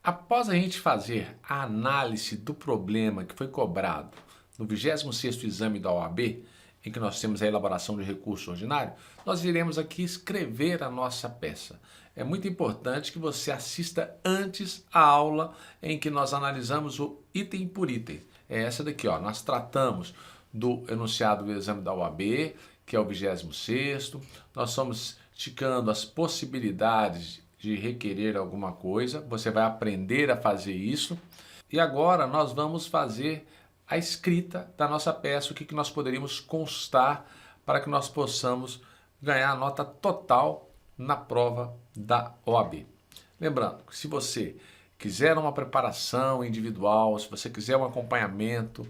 Após a gente fazer a análise do problema que foi cobrado no 26º exame da OAB, em que nós temos a elaboração de recurso ordinário, nós iremos aqui escrever a nossa peça. É muito importante que você assista antes a aula em que nós analisamos o item por item. É essa daqui, ó. Nós tratamos do enunciado do exame da OAB, que é o 26º. Nós estamos ticando as possibilidades de requerer alguma coisa. Você vai aprender a fazer isso. E agora nós vamos fazer a escrita da nossa peça, o que nós poderíamos constar para que nós possamos ganhar a nota total na prova da OAB. Lembrando que se você quiser uma preparação individual, se você quiser um acompanhamento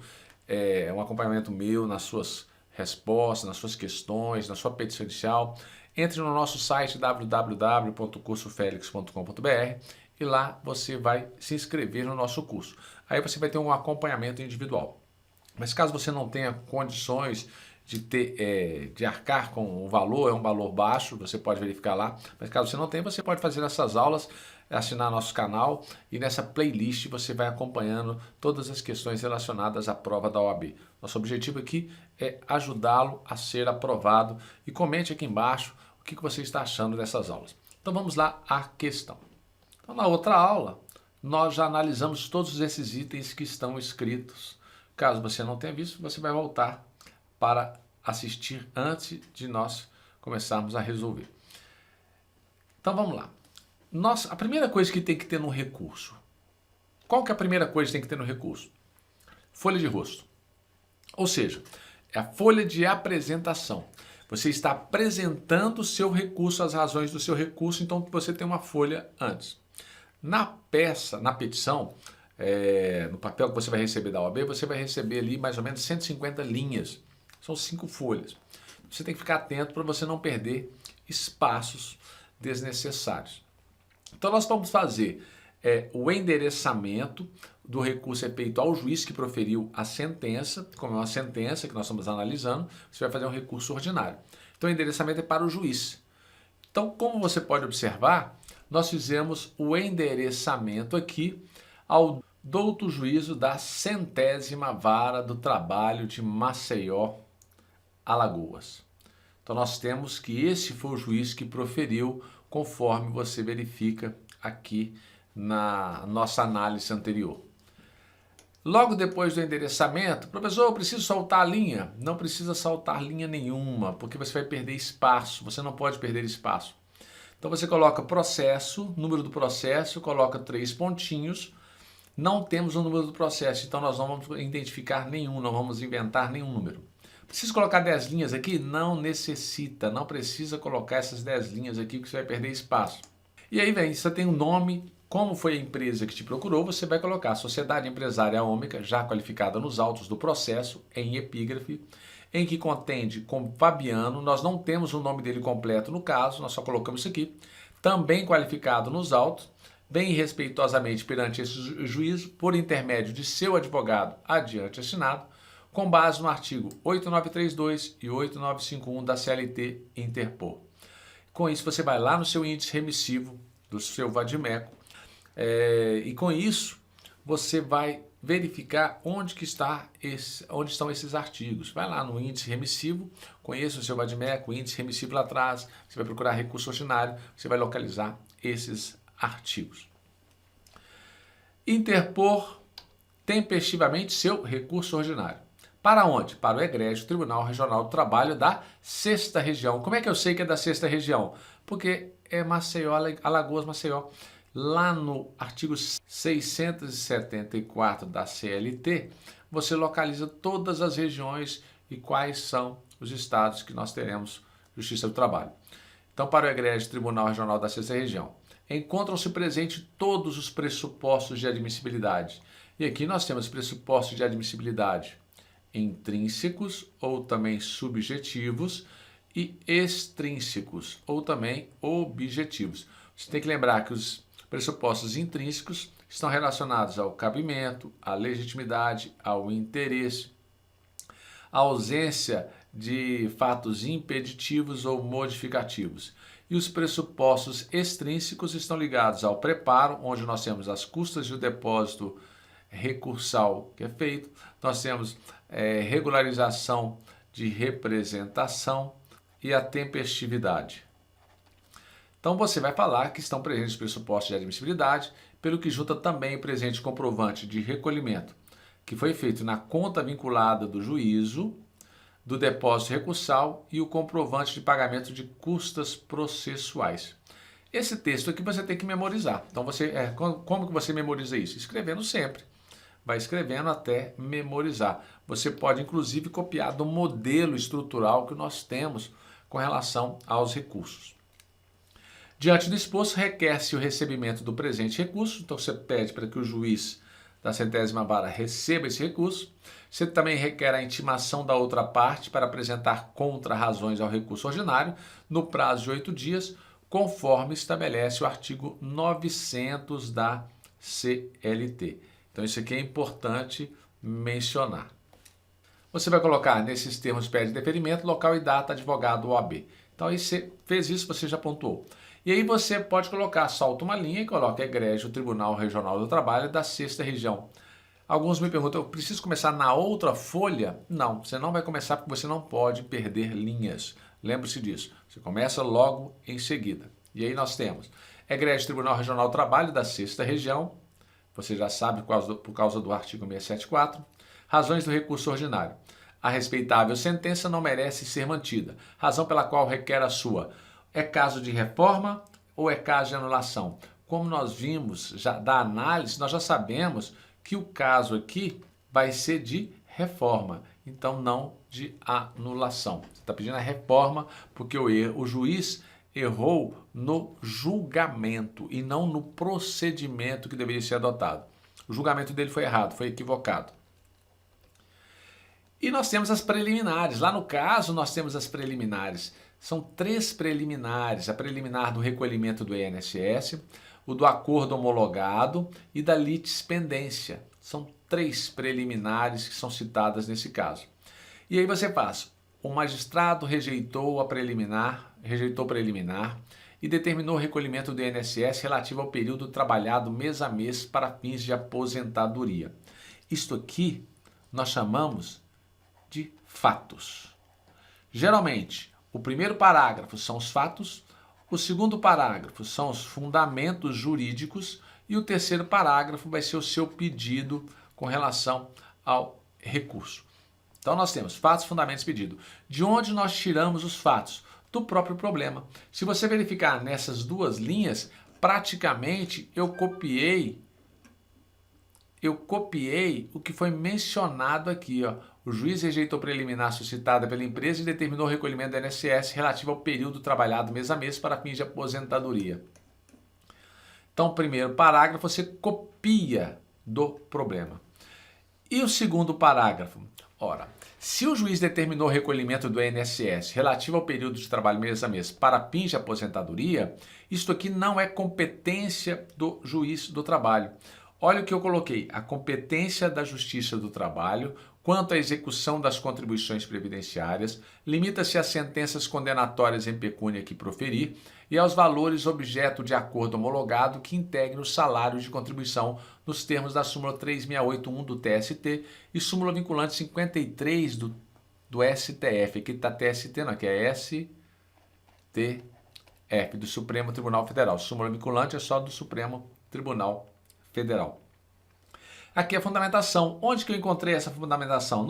meu nas suas respostas, nas suas questões, na sua petição inicial, entre no nosso site www.cursofelix.com.br e lá você vai se inscrever no nosso curso. Aí você vai ter um acompanhamento individual. Mas caso você não tenha condições de arcar com o valor, é um valor baixo, você pode verificar lá. Mas caso você não tenha, você pode fazer essas aulas, assinar nosso canal e nessa playlist você vai acompanhando todas as questões relacionadas à prova da OAB. Nosso objetivo aqui é ajudá-lo a ser aprovado e comente aqui embaixo o que você está achando dessas aulas. Então vamos lá à questão. Então, na outra aula, nós já analisamos todos esses itens que estão escritos. Caso você não tenha visto, você vai voltar para assistir antes de nós começarmos a resolver. Então vamos lá. A primeira coisa que tem que ter no recurso. Qual que é a primeira coisa que tem que ter no recurso? Folha de rosto. Ou seja, é a folha de apresentação. Você está apresentando o seu recurso, as razões do seu recurso, então você tem uma folha antes. Na peça, na petição, no papel que você vai receber da OAB, você vai receber ali mais ou menos 150 linhas. São 5 folhas. Você tem que ficar atento para você não perder espaços desnecessários. Então nós vamos fazer o endereçamento do recurso é feito ao juiz que proferiu a sentença, como é uma sentença que nós estamos analisando, você vai fazer um recurso ordinário. Então o endereçamento é para o juiz. Então, como você pode observar, nós fizemos o endereçamento aqui ao douto juízo da 100ª Vara do Trabalho de Maceió, Alagoas. Então nós temos que esse foi o juiz que proferiu, conforme você verifica aqui na nossa análise anterior. Logo depois do endereçamento, professor, eu preciso soltar a linha? Não precisa soltar linha nenhuma, porque você vai perder espaço, você não pode perder espaço. Então você coloca processo, número do processo, coloca 3 pontinhos. Não temos o número do processo, então nós não vamos identificar nenhum, não vamos inventar nenhum número. Precisa colocar 10 linhas aqui? Não necessita, não precisa colocar essas 10 linhas aqui, porque você vai perder espaço. E aí vem, você tem um nome, como foi a empresa que te procurou, você vai colocar Sociedade Empresária Ômega, já qualificada nos autos do processo, em epígrafe, em que contende como Fabiano, nós não temos o nome dele completo no caso, nós só colocamos isso aqui, também qualificado nos autos, bem respeitosamente perante esse juízo, por intermédio de seu advogado adiante assinado, com base no artigo 8932 e 8951 da CLT Interpor. Com isso, você vai lá no seu índice remissivo do seu vadimeco e com isso você vai verificar onde estão esses artigos. Vai lá no índice remissivo, conheça o seu vadimeco, o índice remissivo lá atrás, você vai procurar recurso ordinário, você vai localizar esses artigos. Interpor tempestivamente seu recurso ordinário. Para onde? Para o Egrégio Tribunal Regional do Trabalho da 6ª Região. Como é que eu sei que é da 6ª Região? Porque é Maceió, Alagoas, Maceió. Lá no artigo 674 da CLT, você localiza todas as regiões e quais são os estados que nós teremos Justiça do Trabalho. Então, para o Egrégio Tribunal Regional da 6ª Região, encontram-se presentes todos os pressupostos de admissibilidade. E aqui nós temos pressupostos de admissibilidade intrínsecos ou também subjetivos e extrínsecos ou também objetivos. Você tem que lembrar que os pressupostos intrínsecos estão relacionados ao cabimento, à legitimidade, ao interesse, à ausência de fatos impeditivos ou modificativos. E os pressupostos extrínsecos estão ligados ao preparo, onde nós temos as custas do depósito recursal que é feito, nós temos regularização de representação e a tempestividade. Então você vai falar que estão presentes os pressupostos de admissibilidade, pelo que junta também o presente comprovante de recolhimento, que foi feito na conta vinculada do juízo, do depósito recursal e o comprovante de pagamento de custas processuais. Esse texto aqui você tem que memorizar. Então como que você memoriza isso? Escrevendo sempre. Vai escrevendo até memorizar. Você pode inclusive copiar do modelo estrutural que nós temos com relação aos recursos. Diante do exposto, requer-se o recebimento do presente recurso. Então você pede para que o juiz da 100ª vara receba esse recurso. Você também requer a intimação da outra parte para apresentar contra-razões ao recurso ordinário no prazo de 8 dias, conforme estabelece o artigo 900 da CLT. Então isso aqui é importante mencionar. Você vai colocar nesses termos pede deferimento, local e data, advogado OAB. Então aí você fez isso, você já pontuou. E aí você pode colocar, solta uma linha e coloca egrégio Tribunal Regional do Trabalho da 6ª Região. Alguns me perguntam, eu preciso começar na outra folha? Não, você não vai começar porque você não pode perder linhas. Lembre-se disso. Você começa logo em seguida. E aí nós temos egrégio Tribunal Regional do Trabalho da 6ª Região. Você já sabe por causa do artigo 674. Razões do recurso ordinário. A respeitável sentença não merece ser mantida. Razão pela qual requer a sua. É caso de reforma ou é caso de anulação? Como nós vimos já da análise, nós já sabemos que o caso aqui vai ser de reforma, então não de anulação. Você está pedindo a reforma porque o juiz errou no julgamento e não no procedimento que deveria ser adotado. O julgamento dele foi errado, foi equivocado. E nós temos as preliminares. Lá no caso, nós temos as preliminares. São 3 preliminares. A preliminar do recolhimento do INSS, o do acordo homologado e da litispendência. São 3 preliminares que são citadas nesse caso. E aí você faz. O magistrado rejeitou preliminar e determinou o recolhimento do INSS relativo ao período trabalhado mês a mês para fins de aposentadoria. Isto aqui nós chamamos de fatos. Geralmente, o primeiro parágrafo são os fatos, o segundo parágrafo são os fundamentos jurídicos e o terceiro parágrafo vai ser o seu pedido com relação ao recurso. Então nós temos fatos, fundamentos, pedido. De onde nós tiramos os fatos? Do próprio problema. Se você verificar nessas 2 linhas, praticamente eu copiei o que foi mencionado aqui, ó. O juiz rejeitou preliminar suscitada pela empresa e determinou o recolhimento da INSS relativo ao período trabalhado mês a mês para fins de aposentadoria. Então, o primeiro parágrafo você copia do problema. E o segundo parágrafo? Ora, se o juiz determinou o recolhimento do INSS relativo ao período de trabalho mês a mês para fins de aposentadoria, isto aqui não é competência do juiz do trabalho. Olha o que eu coloquei, a competência da Justiça do Trabalho quanto à execução das contribuições previdenciárias limita-se às sentenças condenatórias em pecúnia que proferir e aos valores objeto de acordo homologado que integrem o salário de contribuição nos termos da súmula 3681 do TST e súmula vinculante 53 do STF. Aqui está TST, não, aqui é STF, do Supremo Tribunal Federal. Súmula vinculante é só do Supremo Tribunal Federal. Aqui é a fundamentação. Onde que eu encontrei essa fundamentação?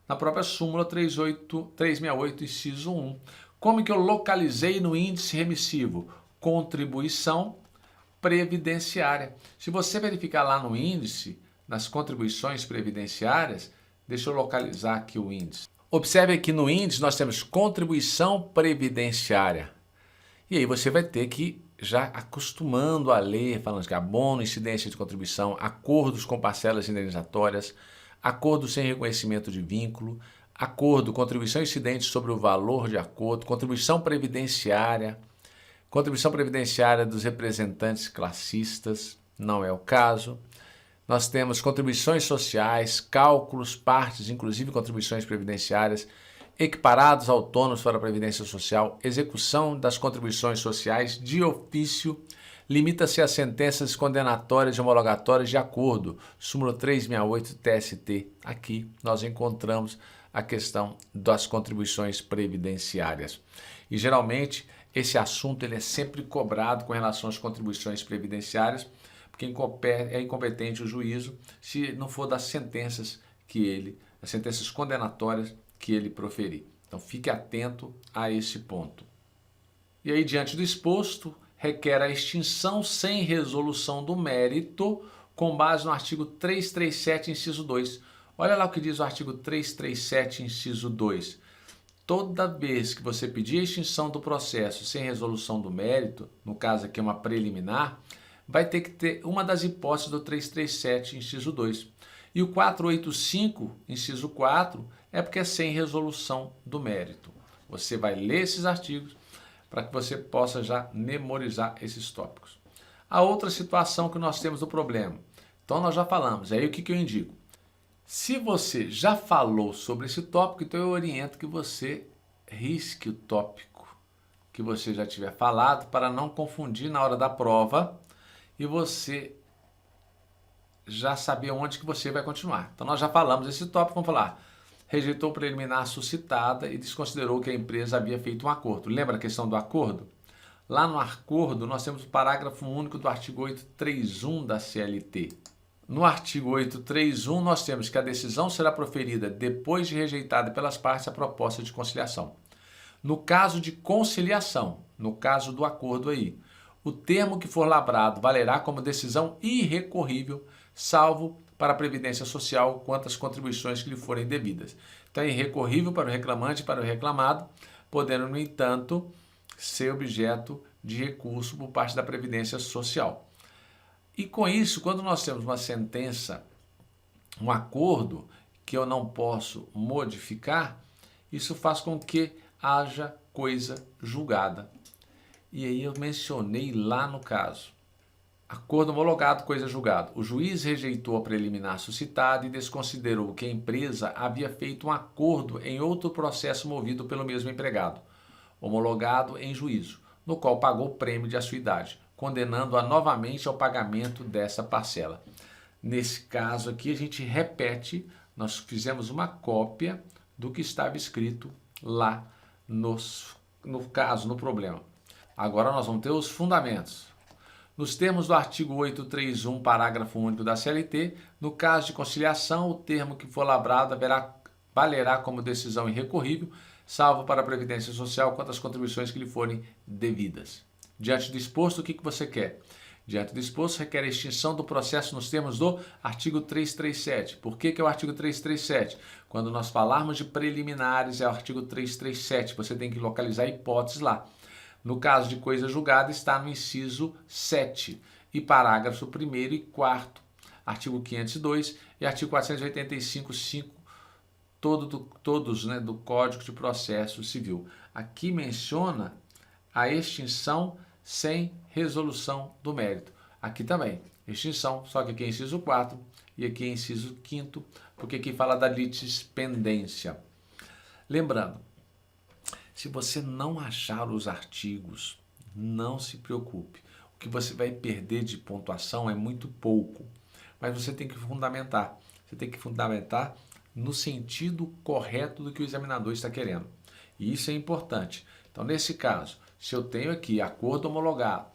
Na própria súmula 368, inciso 1. Como que eu localizei no índice remissivo? Contribuição previdenciária. Se você verificar lá no índice, nas contribuições previdenciárias, deixa eu localizar aqui o índice. Observe que no índice nós temos contribuição previdenciária. E aí você vai ter que já acostumando a ler, falando que abono, incidência de contribuição, acordos com parcelas indenizatórias, acordo sem reconhecimento de vínculo, acordo, contribuição incidente sobre o valor de acordo, contribuição previdenciária dos representantes classistas, não é o caso. Nós temos contribuições sociais, cálculos, partes, inclusive contribuições previdenciárias. equiparados autônomos para a Previdência Social, execução das contribuições sociais de ofício, limita-se às sentenças condenatórias e homologatórias de acordo, súmula 368 TST. Aqui nós encontramos a questão das contribuições previdenciárias. E geralmente esse assunto ele é sempre cobrado com relação às contribuições previdenciárias, porque é incompetente o juízo se não for das sentenças as sentenças condenatórias que ele proferir. Então fique atento a esse ponto. E aí, diante do exposto, requer a extinção sem resolução do mérito com base no artigo 337, inciso 2. Olha lá o que diz o artigo 337, inciso 2. Toda vez que você pedir a extinção do processo sem resolução do mérito, no caso aqui é uma preliminar, vai ter que ter uma das hipóteses do 337, inciso 2. E o 485, inciso 4, é porque é sem resolução do mérito. Você vai ler esses artigos para que você possa já memorizar esses tópicos. A outra situação que nós temos do problema. Então nós já falamos, aí o que eu indico? Se você já falou sobre esse tópico, então eu oriento que você risque o tópico que você já tiver falado para não confundir na hora da prova e você já saber onde que você vai continuar. Então nós já falamos esse tópico, vamos falar. Rejeitou preliminar suscitada e desconsiderou que a empresa havia feito um acordo. Lembra a questão do acordo? Lá no acordo nós temos o parágrafo único do artigo 831 da CLT. No artigo 831 nós temos que a decisão será proferida depois de rejeitada pelas partes a proposta de conciliação. No caso de conciliação, no caso do acordo aí, o termo que for lavrado valerá como decisão irrecorrível, salvo para a Previdência Social quanto às contribuições que lhe forem devidas. Então é irrecorrível para o reclamante e para o reclamado, podendo, no entanto, ser objeto de recurso por parte da Previdência Social. E com isso, quando nós temos uma sentença, um acordo que eu não posso modificar, isso faz com que haja coisa julgada. E aí eu mencionei lá no caso. Acordo homologado, coisa julgada. O juiz rejeitou a preliminar suscitada e desconsiderou que a empresa havia feito um acordo em outro processo movido pelo mesmo empregado, homologado em juízo, no qual pagou prêmio de assiduidade, condenando-a novamente ao pagamento dessa parcela. Nesse caso aqui, a gente repete, nós fizemos uma cópia do que estava escrito lá no caso, no problema. Agora nós vamos ter os fundamentos. Nos termos do artigo 831, parágrafo único da CLT, no caso de conciliação, o termo que for lavrado valerá como decisão irrecorrível, salvo para a Previdência Social quanto às contribuições que lhe forem devidas. Diante do exposto, o que você quer? Diante do exposto, requer a extinção do processo nos termos do artigo 337. Por que é o artigo 337? Quando nós falarmos de preliminares, é o artigo 337. Você tem que localizar a hipótese lá. No caso de coisa julgada, está no inciso 7 e parágrafo 1º e 4º, artigo 502 e artigo 485, 5, todos do Código de Processo Civil. Aqui menciona a extinção sem resolução do mérito. Aqui também, extinção, só que aqui é inciso 4 e aqui é inciso 5º, porque aqui fala da litispendência. Lembrando, se você não achar os artigos, não se preocupe. O que você vai perder de pontuação é muito pouco, mas você tem que fundamentar. Você tem que fundamentar no sentido correto do que o examinador está querendo. E isso é importante. Então, nesse caso, se eu tenho aqui acordo homologado,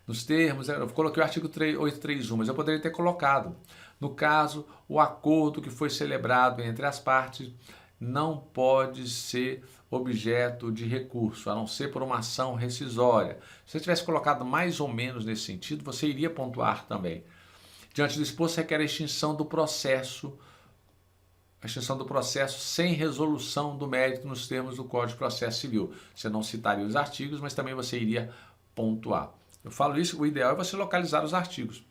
nos termos, eu coloquei o artigo 831, mas eu poderia ter colocado. No caso, o acordo que foi celebrado entre as partes não pode ser objeto de recurso, a não ser por uma ação rescisória. Se você tivesse colocado mais ou menos nesse sentido, você iria pontuar também. Diante do exposto, requer a extinção do processo sem resolução do mérito nos termos do Código de Processo Civil. Você não citaria os artigos, mas também você iria pontuar. Eu falo isso, o ideal é você localizar os artigos.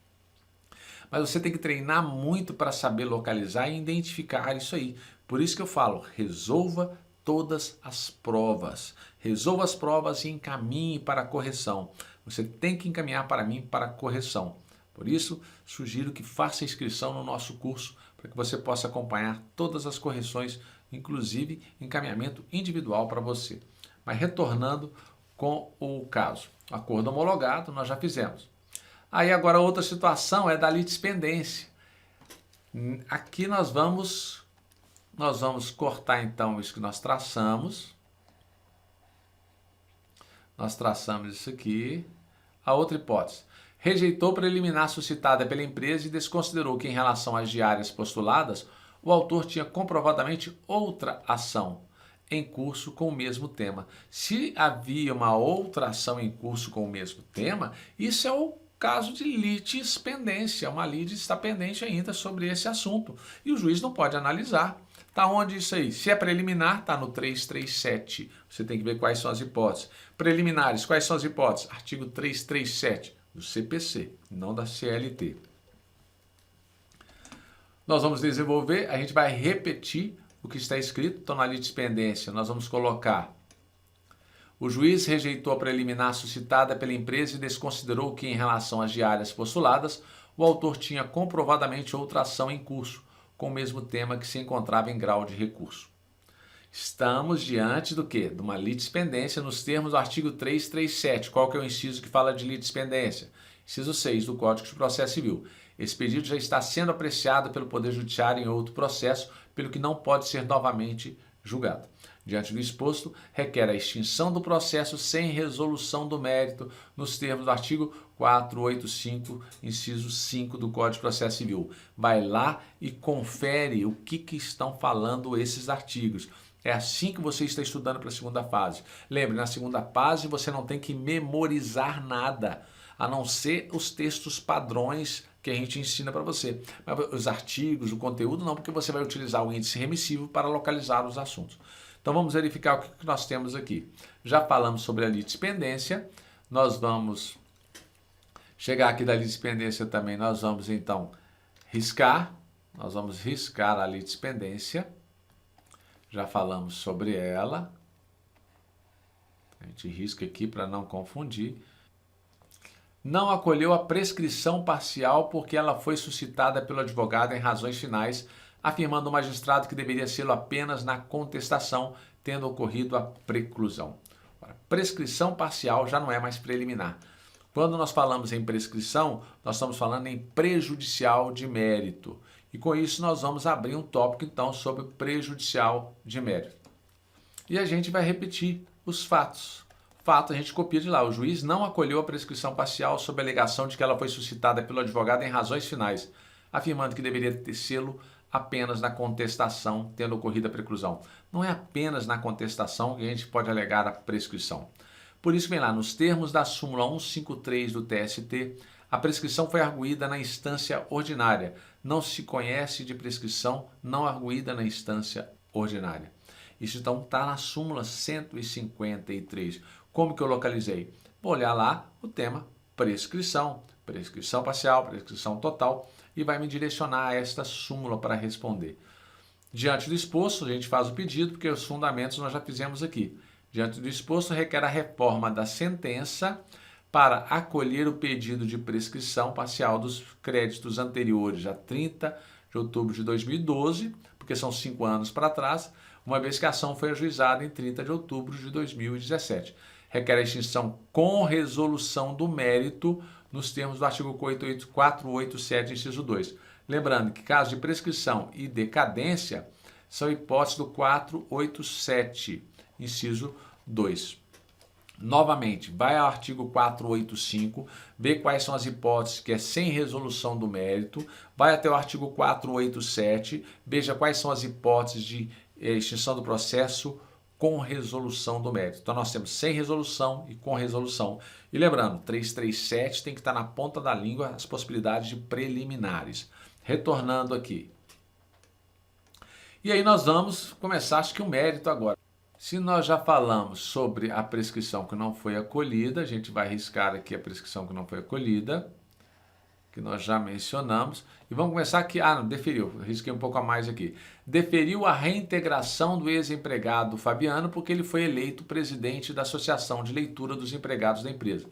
Mas você tem que treinar muito para saber localizar e identificar isso aí. Por isso que eu falo, resolva todas as provas. Resolva as provas e encaminhe para a correção. Você tem que encaminhar para mim para a correção. Por isso, sugiro que faça inscrição no nosso curso para que você possa acompanhar todas as correções inclusive encaminhamento individual para você. Mas retornando com o caso, acordo homologado nós já fizemos. Aí agora outra situação é da litispendência. Aqui nós vamos cortar então isso que nós traçamos. Nós traçamos isso aqui. A outra hipótese. Rejeitou preliminar suscitada pela empresa e desconsiderou que em relação às diárias postuladas, o autor tinha comprovadamente outra ação em curso com o mesmo tema. Se havia uma outra ação em curso com o mesmo tema, isso é o caso de litispendência. Uma lide está pendente ainda sobre esse assunto. E o juiz não pode analisar. Está onde isso aí? Se é preliminar, está no 337. Você tem que ver quais são as hipóteses. Preliminares, quais são as hipóteses? Artigo 337 do CPC, não da CLT. Nós vamos desenvolver, a gente vai repetir o que está escrito. Então, na litispendência, nós vamos colocar: o juiz rejeitou a preliminar suscitada pela empresa e desconsiderou que, em relação às diárias postuladas, o autor tinha comprovadamente outra ação em curso, com o mesmo tema que se encontrava em grau de recurso. Estamos diante do quê? De uma litispendência nos termos do artigo 337. Qual que é o inciso que fala de litispendência? Inciso 6 do Código de Processo Civil. Esse pedido já está sendo apreciado pelo Poder Judiciário em outro processo, pelo que não pode ser novamente julgado. Diante do exposto, requer a extinção do processo sem resolução do mérito, nos termos do artigo 485, inciso 5 do Código de Processo Civil. Vai lá e confere o que estão falando esses artigos. É assim que você está estudando para a segunda fase. Lembre, na segunda fase você não tem que memorizar nada, a não ser os textos padrões que a gente ensina para você. Mas os artigos, o conteúdo não, porque você vai utilizar o índice remissivo para localizar os assuntos. Então vamos verificar o que nós temos aqui. Já falamos sobre a litispendência, nós vamos chegar aqui da litispendência também, nós vamos então riscar a litispendência, já falamos sobre ela, a gente risca aqui para não confundir. Não acolheu a prescrição parcial porque ela foi suscitada pelo advogado em razões finais, afirmando o magistrado que deveria ser apenas na contestação, tendo ocorrido a preclusão. Ora, prescrição parcial já não é mais preliminar. Quando nós falamos em prescrição, nós estamos falando em prejudicial de mérito. E com isso nós vamos abrir um tópico então sobre prejudicial de mérito. E a gente vai repetir os fatos. Fato a gente copia de lá. O juiz não acolheu a prescrição parcial sob a alegação de que ela foi suscitada pelo advogado em razões finais, afirmando que deveria tecê-lo apenas na contestação, tendo ocorrido a preclusão. Não é apenas na contestação que a gente pode alegar a prescrição. Por isso, vem lá, nos termos da súmula 153 do TST, a prescrição foi arguída na instância ordinária. Não se conhece de prescrição não arguída na instância ordinária. Isso então está na súmula 153. Como que eu localizei? Vou olhar lá o tema prescrição, prescrição parcial, prescrição total, e vai me direcionar a esta súmula para responder. Diante do exposto, a gente faz o pedido, porque os fundamentos nós já fizemos aqui. Diante do exposto, requer a reforma da sentença para acolher o pedido de prescrição parcial dos créditos anteriores a 30 de outubro de 2012, porque são 5 anos para trás, uma vez que a ação foi ajuizada em 30 de outubro de 2017. Requer a extinção com resolução do mérito nos termos do artigo 487, inciso 2. Lembrando que casos de prescrição e decadência são hipóteses do 487, inciso 2. Novamente, vai ao artigo 485, vê quais são as hipóteses que é sem resolução do mérito, vai até o artigo 487, veja quais são as hipóteses de extinção do processo com resolução do mérito. Então nós temos sem resolução e com resolução. E lembrando, 337 tem que estar na ponta da língua as possibilidades de preliminares. Retornando aqui. E aí nós vamos começar, acho que o mérito agora. Se nós já falamos sobre a prescrição que não foi acolhida, a gente vai riscar aqui a prescrição que não foi acolhida, que nós já mencionamos. E vamos começar aqui. Não, deferiu. Risquei um pouco a mais aqui. Deferiu a reintegração do ex-empregado Fabiano porque ele foi eleito presidente da Associação de Leitura dos Empregados da empresa.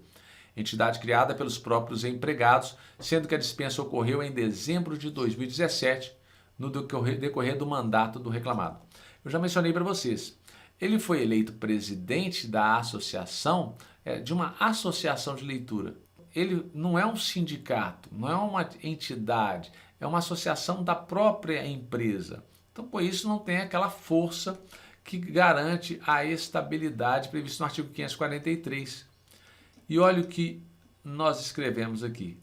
Entidade criada pelos próprios empregados, sendo que a dispensa ocorreu em dezembro de 2017, no decorrer do mandato do reclamado. Eu já mencionei para vocês. Ele foi eleito presidente da associação, de uma associação de leitura. Ele não é um sindicato, não é uma entidade, é uma associação da própria empresa. Então, por isso, não tem aquela força que garante a estabilidade prevista no artigo 543. E olha o que nós escrevemos aqui.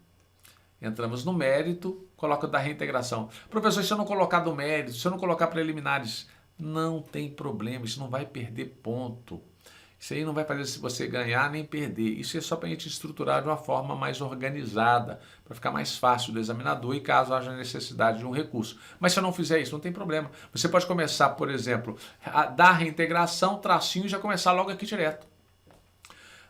Entramos no mérito, coloca da reintegração. Professor, se eu não colocar do mérito, se eu não colocar preliminares, não tem problema, isso não vai perder ponto. Isso aí não vai fazer você ganhar nem perder. Isso é só para a gente estruturar de uma forma mais organizada, para ficar mais fácil do examinador e caso haja necessidade de um recurso. Mas se eu não fizer isso, não tem problema. Você pode começar, por exemplo, a dar reintegração, tracinho e já começar logo aqui direto.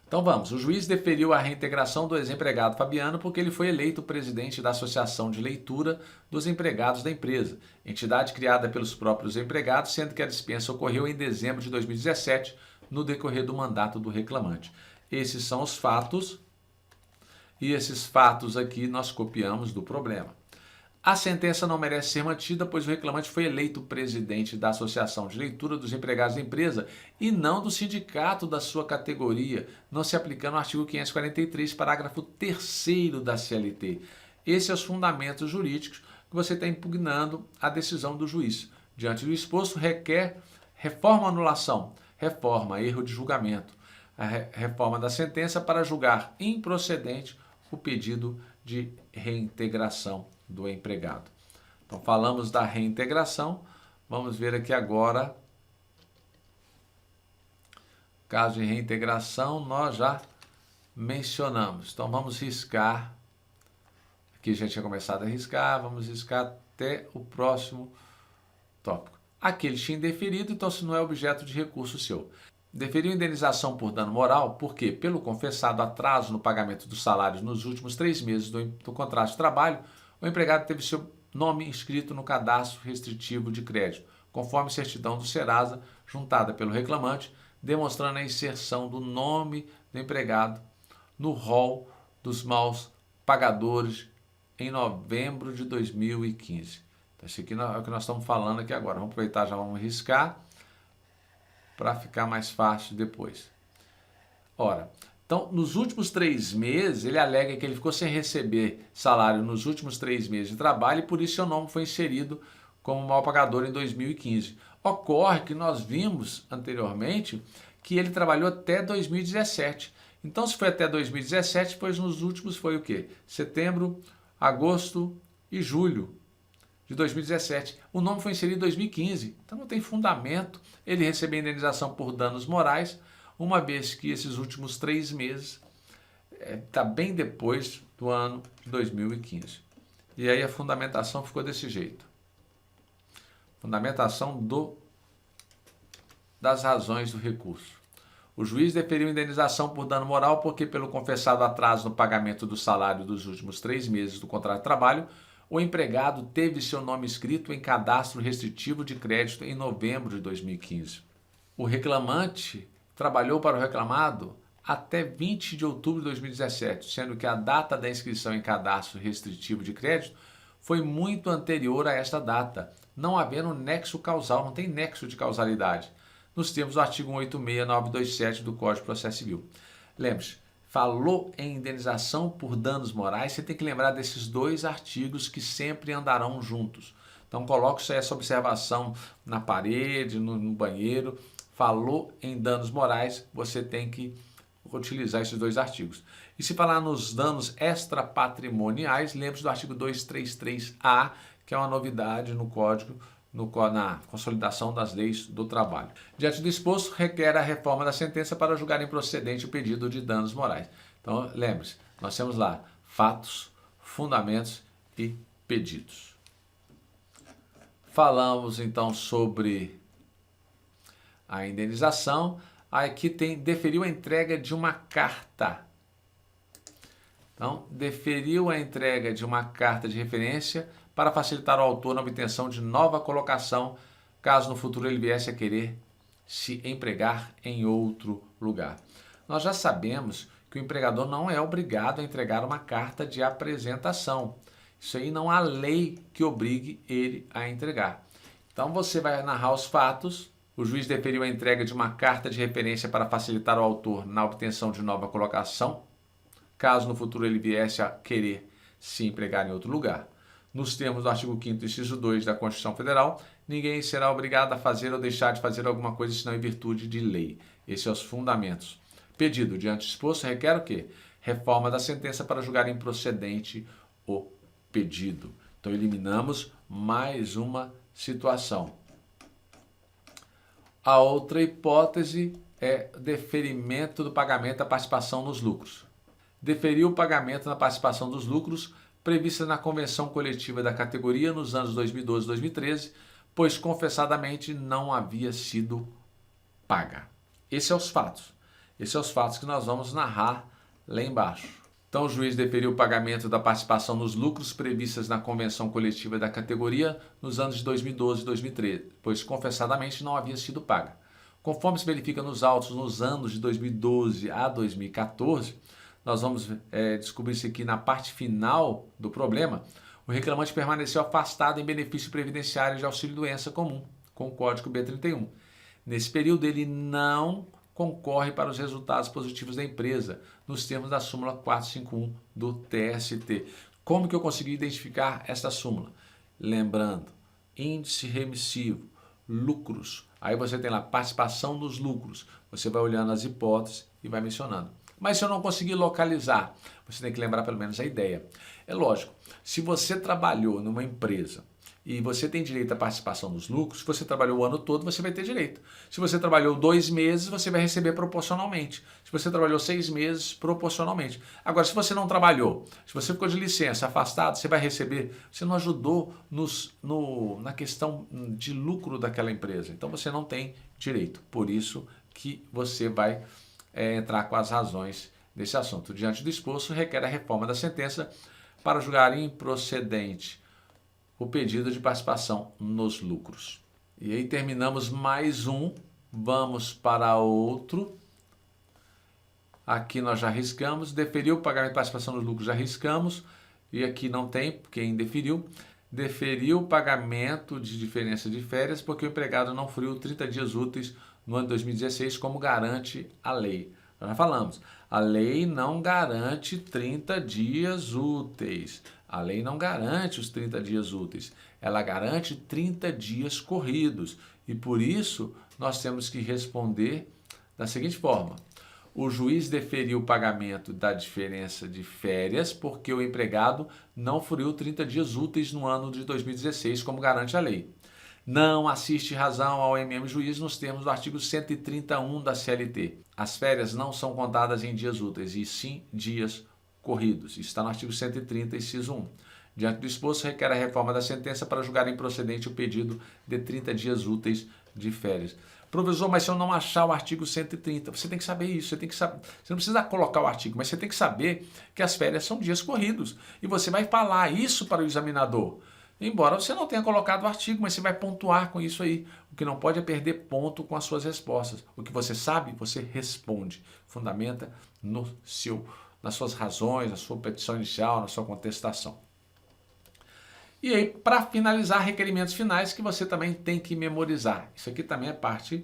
Então vamos, o juiz deferiu a reintegração do ex-empregado Fabiano porque ele foi eleito presidente da Associação de Leitura dos Empregados da empresa, entidade criada pelos próprios empregados, sendo que a dispensa ocorreu em dezembro de 2017, no decorrer do mandato do reclamante. Esses são os fatos, e esses fatos aqui nós copiamos do problema. A sentença não merece ser mantida, pois o reclamante foi eleito presidente da Associação de Leitura dos Empregados da empresa e não do sindicato da sua categoria, não se aplicando ao artigo 543, parágrafo 3º da CLT. Esses são os fundamentos jurídicos que você está impugnando a decisão do juiz. Diante do exposto, requer reforma ou anulação, reforma, erro de julgamento, a reforma da sentença para julgar improcedente o pedido de reintegração do empregado. Então, falamos da reintegração. Vamos ver aqui agora. Caso de reintegração, nós já mencionamos. Então, vamos riscar. Aqui a gente tinha começado a riscar. Vamos riscar até o próximo tópico. Aqui ele tinha indeferido, então se não é objeto de recurso seu. Deferiu indenização por dano moral, porque, pelo confessado atraso no pagamento dos salários nos últimos 3 meses do contrato de trabalho, o empregado teve seu nome inscrito no cadastro restritivo de crédito, conforme certidão do Serasa, juntada pelo reclamante, demonstrando a inserção do nome do empregado no rol dos maus pagadores em novembro de 2015. Então, isso aqui é o que nós estamos falando aqui agora. Vamos aproveitar, já vamos riscar, para ficar mais fácil depois. Ora, então, nos últimos 3 meses, ele alega que ele ficou sem receber salário nos últimos 3 meses de trabalho e por isso seu nome foi inserido como mal pagador em 2015. Ocorre que nós vimos anteriormente que ele trabalhou até 2017. Então, se foi até 2017, pois nos últimos foi o quê? Setembro, agosto e julho de 2017. O nome foi inserido em 2015, então não tem fundamento ele receber indenização por danos morais, uma vez que esses últimos 3 meses está bem depois do ano de 2015. E aí a fundamentação ficou desse jeito. Fundamentação das razões do recurso. O juiz deferiu indenização por dano moral porque, pelo confessado atraso no pagamento do salário dos últimos 3 meses do contrato de trabalho, o empregado teve seu nome inscrito em cadastro restritivo de crédito em novembro de 2015. O reclamante trabalhou para o reclamado até 20 de outubro de 2017, sendo que a data da inscrição em cadastro restritivo de crédito foi muito anterior a esta data, não havendo nexo causal, não tem nexo de causalidade, nos termos do artigo 186.927 do Código de Processo Civil. Lembre-se, falou em indenização por danos morais, você tem que lembrar desses 2 artigos que sempre andarão juntos. Então, coloque essa observação na parede, no banheiro. Falou em danos morais, você tem que utilizar esses 2 artigos. E se falar nos danos extrapatrimoniais, lembre-se do artigo 233-A, que é uma novidade no Código, na consolidação das leis do trabalho. Diante do exposto, requer a reforma da sentença para julgar improcedente o pedido de danos morais. Então, lembre-se, nós temos lá fatos, fundamentos e pedidos. Falamos então sobre a indenização. Aqui deferiu a entrega de uma carta. Então, deferiu a entrega de uma carta de referência para facilitar ao autor na obtenção de nova colocação, caso no futuro ele viesse a querer se empregar em outro lugar. Nós já sabemos que o empregador não é obrigado a entregar uma carta de apresentação. Isso aí não há lei que obrigue ele a entregar. Então você vai narrar os fatos. O juiz deferiu a entrega de uma carta de referência para facilitar o autor na obtenção de nova colocação, caso no futuro ele viesse a querer se empregar em outro lugar. Nos termos do artigo 5º, inciso 2 da Constituição Federal, ninguém será obrigado a fazer ou deixar de fazer alguma coisa senão em virtude de lei. Esses são os fundamentos. Pedido diante exposto requer o quê? Reforma da sentença para julgar improcedente o pedido. Então eliminamos mais uma situação. A outra hipótese é deferimento do pagamento da participação nos lucros. Deferiu o pagamento da participação dos lucros prevista na convenção coletiva da categoria nos anos 2012 e 2013, pois confessadamente não havia sido paga. Esses são os fatos. Esses são os fatos que nós vamos narrar lá embaixo. Então, o juiz deferiu o pagamento da participação nos lucros previstas na convenção coletiva da categoria nos anos de 2012 e 2013, pois confessadamente não havia sido paga. Conforme se verifica nos autos nos anos de 2012 a 2014, nós vamos descobrir isso aqui na parte final do problema. O reclamante permaneceu afastado em benefício previdenciário de auxílio-doença comum, com o código B31. Nesse período, ele não concorre para os resultados positivos da empresa, nos termos da súmula 451 do TST. Como que eu consegui identificar essa súmula? Lembrando, índice remissivo, lucros, aí você tem lá participação nos lucros, você vai olhando as hipóteses e vai mencionando. Mas se eu não conseguir localizar, você tem que lembrar pelo menos a ideia. É lógico, se você trabalhou numa empresa e você tem direito à participação dos lucros, se você trabalhou o ano todo, você vai ter direito. Se você trabalhou 2 meses, você vai receber proporcionalmente. Se você trabalhou 6 meses, proporcionalmente. Agora, se você não trabalhou, se você ficou de licença, afastado, você vai receber, você não ajudou na questão de lucro daquela empresa. Então, você não tem direito. Por isso que você vai entrar com as razões desse assunto. Diante do exposto, requer a reforma da sentença para julgar improcedente o pedido de participação nos lucros. E aí terminamos mais um, vamos para outro. Aqui nós já riscamos, deferiu o pagamento de participação nos lucros, já riscamos, e aqui não tem, porque indeferiu. Deferiu o pagamento de diferença de férias porque o empregado não feriu 30 dias úteis no ano de 2016, como garante a lei. Nós já falamos, a lei não garante 30 dias úteis. A lei não garante os 30 dias úteis. Ela garante 30 dias corridos. E por isso, nós temos que responder da seguinte forma. O juiz deferiu o pagamento da diferença de férias porque o empregado não feriu 30 dias úteis no ano de 2016, como garante a lei. Não assiste razão ao juiz nos termos do artigo 131 da CLT. As férias não são contadas em dias úteis, e sim dias corridos. Isso está no artigo 130, inciso 1. Diante do exposto, requer a reforma da sentença para julgar improcedente o pedido de 30 dias úteis de férias. Professor, mas se eu não achar o artigo 130, você tem que saber isso, você não precisa colocar o artigo, mas você tem que saber que as férias são dias corridos. E você vai falar isso para o examinador. Embora você não tenha colocado o artigo, mas você vai pontuar com isso aí. O que não pode é perder ponto com as suas respostas. O que você sabe, você responde. Fundamenta nas suas razões, na sua petição inicial, na sua contestação. E aí, para finalizar, requerimentos finais que você também tem que memorizar. Isso aqui também é parte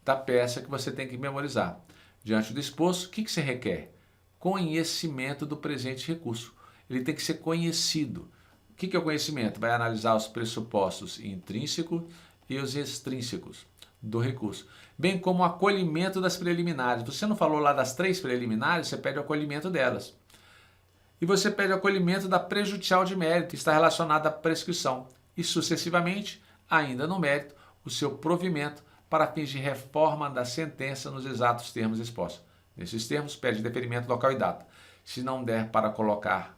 da peça que você tem que memorizar. Diante do exposto, o que você requer? Conhecimento do presente recurso. Ele tem que ser conhecido. O que é o conhecimento? Vai analisar os pressupostos intrínsecos e os extrínsecos do recurso, bem como o acolhimento das preliminares. Você não falou lá das 3 preliminares, você pede o acolhimento delas. E você pede o acolhimento da prejudicial de mérito, que está relacionada à prescrição. E sucessivamente, ainda no mérito, o seu provimento para fins de reforma da sentença nos exatos termos expostos. Nesses termos, pede deferimento local e data. Se não der para colocar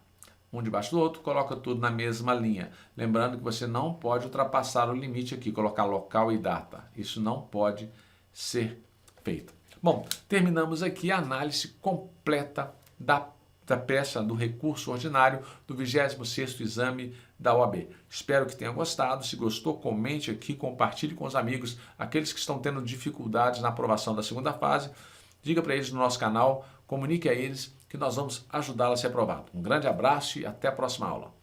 um debaixo do outro, coloca tudo na mesma linha. Lembrando que você não pode ultrapassar o limite aqui, colocar local e data. Isso não pode ser feito. Bom, terminamos aqui a análise completa da peça do recurso ordinário do 26º exame da OAB. Espero que tenha gostado. Se gostou, comente aqui, compartilhe com os amigos, aqueles que estão tendo dificuldades na aprovação da segunda fase. Diga para eles no nosso canal, comunique a eles que nós vamos ajudá-lo a ser aprovado. Um grande abraço e até a próxima aula.